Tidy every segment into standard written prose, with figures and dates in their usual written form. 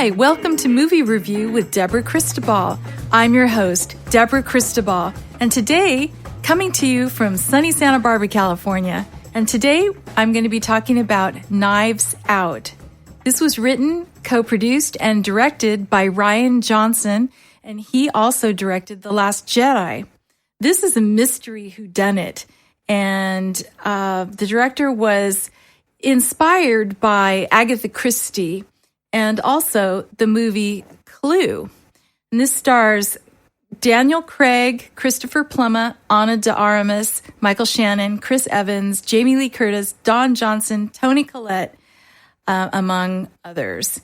Hi, welcome to Movie Review with Deborah Cristobal. I'm your host, Deborah Cristobal, and today, coming to you from sunny Santa Barbara, California, and today I'm going to be talking about Knives Out. This was written, co-produced, and directed by Rian Johnson, and he also directed The Last Jedi. This is a mystery whodunit, and the director was inspired by Agatha Christie and also the movie Clue. And this stars Daniel Craig, Christopher Plummer, Ana de Armas, Michael Shannon, Chris Evans, Jamie Lee Curtis, Don Johnson, Toni Collette, among others.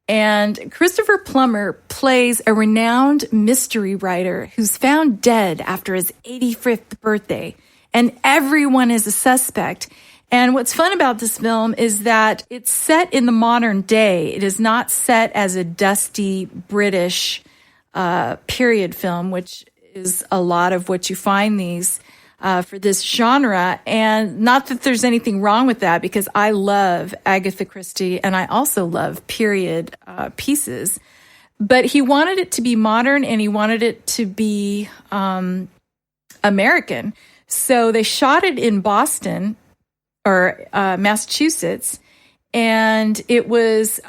And Christopher Plummer plays a renowned mystery writer who's found dead after his 85th birthday, and everyone is a suspect. And what's fun about this film is that it's set in the modern day. It is not set as a dusty British period film, which is a lot of what you find these for this genre. And not that there's anything wrong with that, because I love Agatha Christie and I also love period pieces. But he wanted it to be modern and he wanted it to be American. So they shot it in Boston, or Massachusetts, and it was,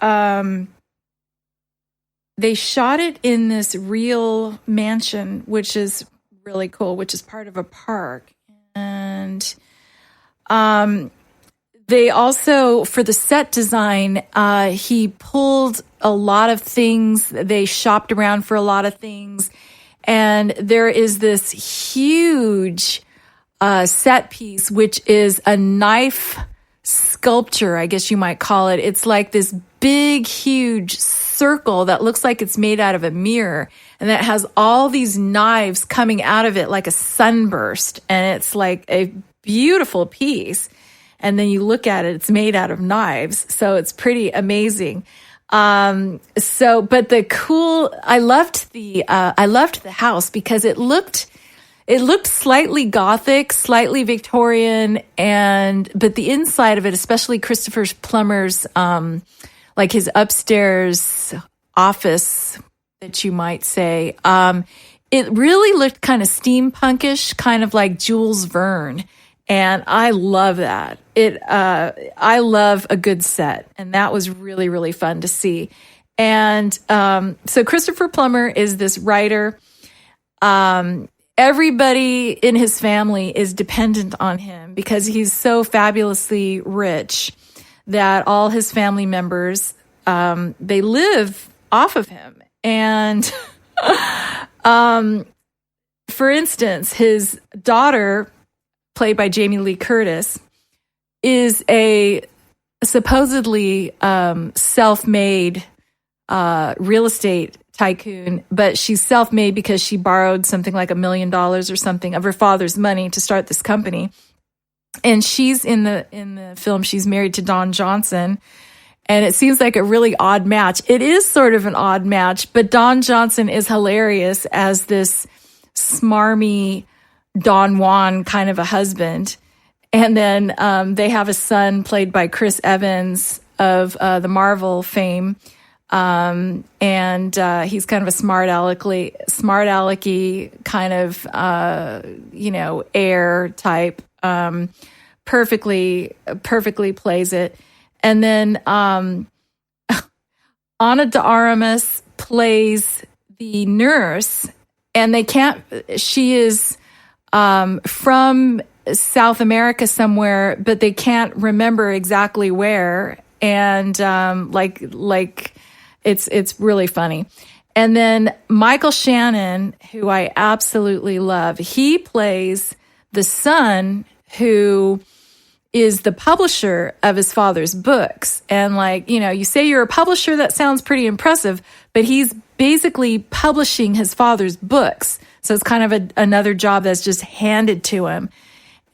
they shot it in this real mansion, which is really cool, which is part of a park. And they also, for the set design, he pulled a lot of things. They shopped around for a lot of things. And there is this huge set piece, which is a knife sculpture, I guess you might call it. It's like this big, huge circle that looks like it's made out of a mirror, and that has all these knives coming out of it like a sunburst, and it's like a beautiful piece. And then you look at it, it's made out of knives, so it's pretty amazing. But I loved the house because it looked slightly Gothic, slightly Victorian, but the inside of it, especially Christopher Plummer's, like his upstairs office, that you might say, it really looked kind of steampunkish, kind of like Jules Verne. And I love that. I love a good set, and that was really, really fun to see. And so Christopher Plummer is this writer. Everybody in his family is dependent on him because he's so fabulously rich that all his family members, they live off of him. And for instance, his daughter, played by Jamie Lee Curtis, is a supposedly self-made real estate tycoon, but she's self-made because she borrowed something like $1 million or something of her father's money to start this company. And she's in the film, she's married to Don Johnson, and it seems like a really odd match. It is sort of an odd match, but Don Johnson is hilarious as this smarmy Don Juan kind of a husband. And then they have a son played by Chris Evans of the Marvel fame. And he's kind of a smart alecky kind of, air type, perfectly plays it. And then, Ana de Armas plays the nurse, and she is, from South America somewhere, but they can't remember exactly where. And, it's really funny. And then Michael Shannon, who I absolutely love, he plays the son who is the publisher of his father's books. And you say you're a publisher, that sounds pretty impressive, but he's basically publishing his father's books. So it's kind of another job that's just handed to him.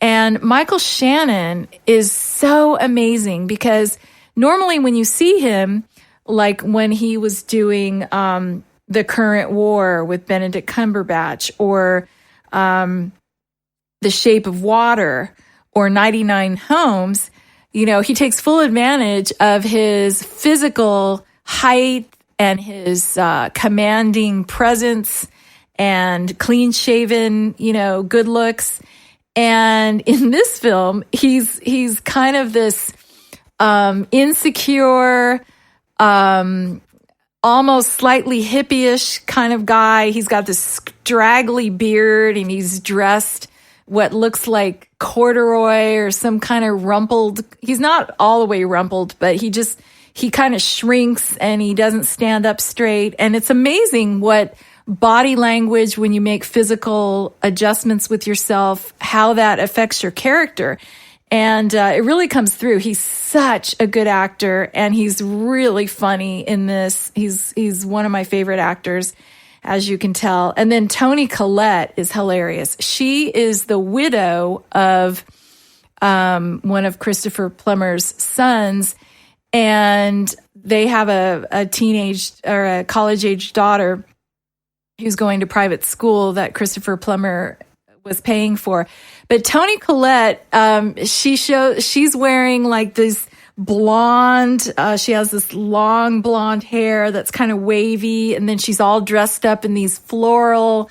And Michael Shannon is so amazing because normally when you see him, like when he was doing The Current War with Benedict Cumberbatch, or The Shape of Water, or 99 Homes, he takes full advantage of his physical height and his commanding presence and clean-shaven, good looks. And in this film, he's kind of this insecure, almost slightly hippie-ish kind of guy. He's got this straggly beard, and he's dressed what looks like corduroy or some kind of rumpled. He's not all the way rumpled, but he kind of shrinks and he doesn't stand up straight. And it's amazing what body language, when you make physical adjustments with yourself, how that affects your character. And it really comes through. He's such a good actor, and he's really funny in this. He's one of my favorite actors, as you can tell. And then Toni Collette is hilarious. She is the widow of one of Christopher Plummer's sons, and they have a teenage or a college-age daughter who's going to private school that Christopher Plummer was paying for. But Toni Collette, she's wearing like this blonde, she has this long blonde hair that's kind of wavy, and then she's all dressed up in these floral,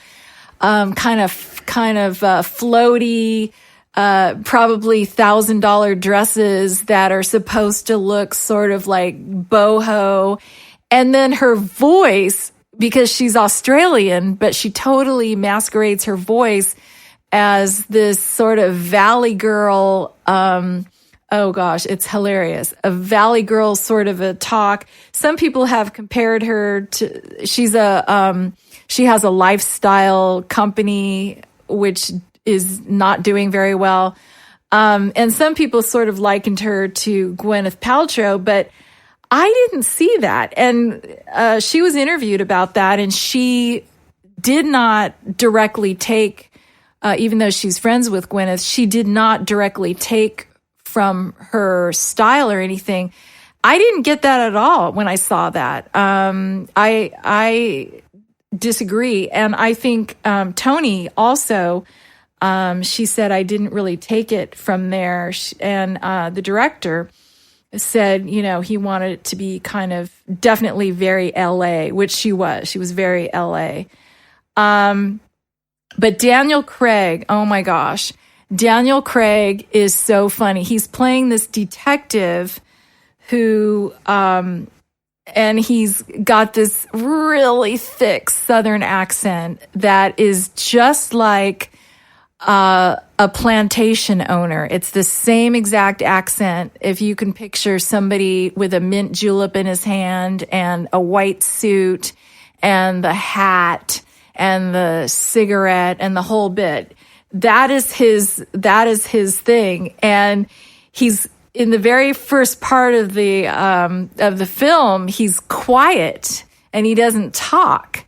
kind of floaty, probably $1,000 dresses that are supposed to look sort of like boho. And then her voice, because she's Australian, but she totally masquerades her voice as this sort of valley girl. Oh gosh, it's hilarious. A valley girl sort of a talk. Some people have compared her to, she has a lifestyle company, which is not doing very well. And some people sort of likened her to Gwyneth Paltrow, but I didn't see that. And she was interviewed about that, and she did not directly take, even though she's friends with Gwyneth, she did not directly take from her style or anything. I didn't get that at all when I saw that. I disagree. And I think Toni also, she said, I didn't really take it from there. And the director said, he wanted it to be kind of definitely very LA, which she was. She was very LA. But Daniel Craig, oh my gosh. Daniel Craig is so funny. He's playing this detective who, and he's got this really thick Southern accent that is just like a plantation owner. It's the same exact accent. If you can picture somebody with a mint julep in his hand and a white suit and the hat and the cigarette and the whole bit. That is his thing. And he's in the very first part of the film, he's quiet and he doesn't talk.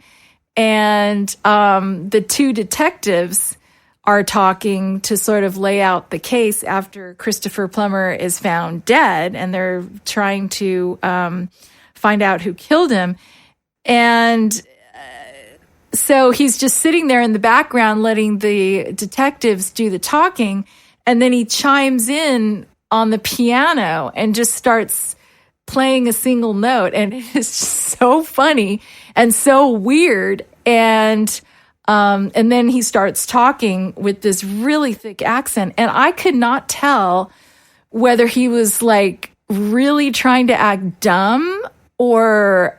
And the two detectives are talking to sort of lay out the case after Christopher Plummer is found dead, and they're trying to find out who killed him. And so he's just sitting there in the background letting the detectives do the talking, and then he chimes in on the piano and just starts playing a single note, and it's just so funny and so weird. And then he starts talking with this really thick accent, and I could not tell whether he was like really trying to act dumb or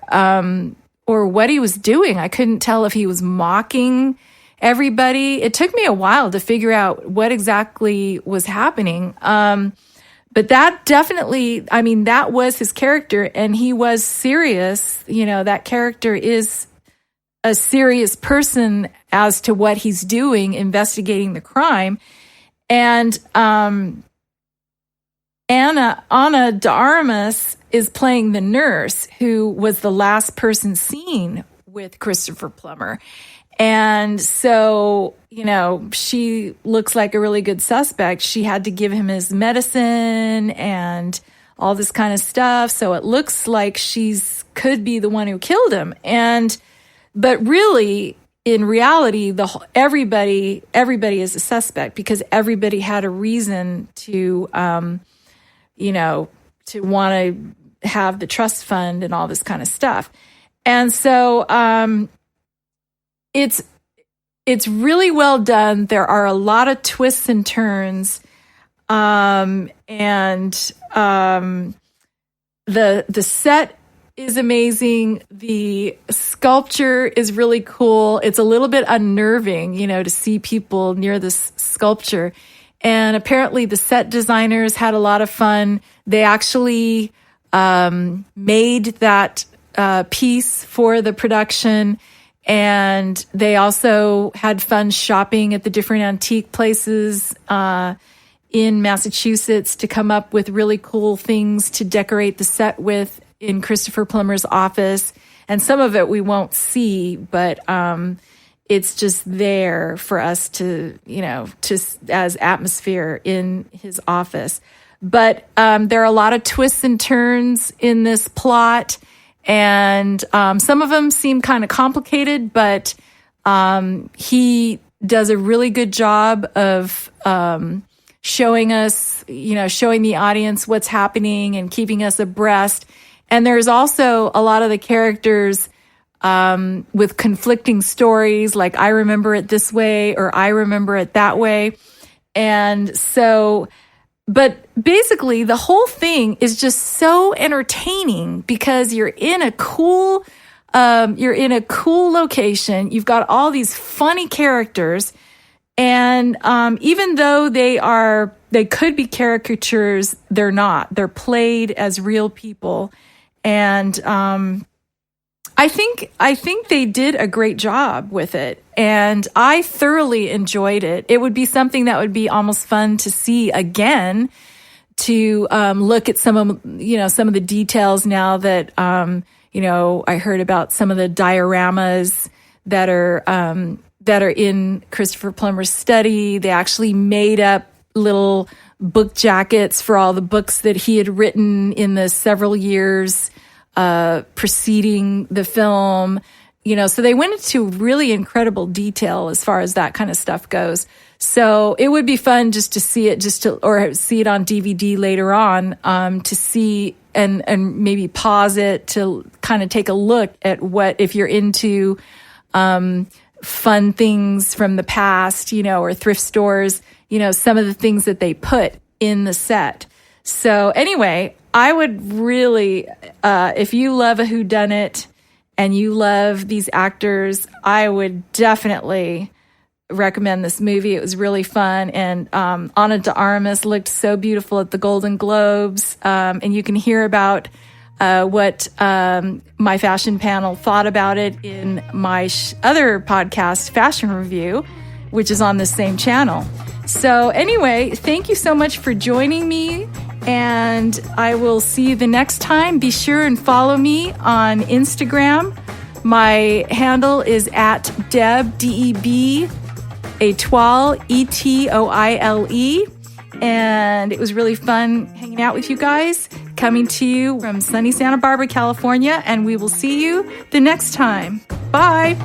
what he was doing. I couldn't tell if he was mocking everybody. It took me a while to figure out what exactly was happening. But that definitely, that was his character, and he was serious. That character is a serious person as to what he's doing, investigating the crime. And Anna de Armas is playing the nurse who was the last person seen with Christopher Plummer. And so, she looks like a really good suspect. She had to give him his medicine and all this kind of stuff. So it looks like could be the one who killed him. But really, in reality, everybody is a suspect, because everybody had a reason to want to have the trust fund and all this kind of stuff. And so it's really well done. There are a lot of twists and turns. The set is amazing. The sculpture is really cool. It's a little bit unnerving, to see people near this sculpture. And apparently the set designers had a lot of fun. They actually made that piece for the production. And they also had fun shopping at the different antique places in Massachusetts to come up with really cool things to decorate the set with in Christopher Plummer's office. And some of it we won't see, but it's just there for us to, as atmosphere in his office. But there are a lot of twists and turns in this plot. And some of them seem kind of complicated, but he does a really good job of showing us, showing the audience what's happening and keeping us abreast. And there's also a lot of the characters with conflicting stories, like I remember it this way or I remember it that way. And so, but basically the whole thing is just so entertaining because you're in a cool location. You've got all these funny characters. And even though they could be caricatures, they're not. They're played as real people. And I think they did a great job with it. And I thoroughly enjoyed it. It would be something that would be almost fun to see again, to look at some of the details now that, I heard about some of the dioramas that are in Christopher Plummer's study. They actually made up little book jackets for all the books that he had written in the several years preceding the film. So they went into really incredible detail as far as that kind of stuff goes. So it would be fun just to see it, or see it on DVD later on, to see and maybe pause it to kind of take a look at what, if you're into fun things from the past, or thrift stores, some of the things that they put in the set. So anyway, I would really, if you love a whodunit and you love these actors, I would definitely recommend this movie. It was really fun. And Ana de Armas looked so beautiful at the Golden Globes. And you can hear about what my fashion panel thought about it in my other podcast, Fashion Review, which is on the same channel. So anyway, thank you so much for joining me, and I will see you the next time. Be sure and follow me on Instagram. My handle is at Deb, D-E-B, Etoile, E-T-O-I-L-E. And it was really fun hanging out with you guys, coming to you from sunny Santa Barbara, California, and we will see you the next time. Bye.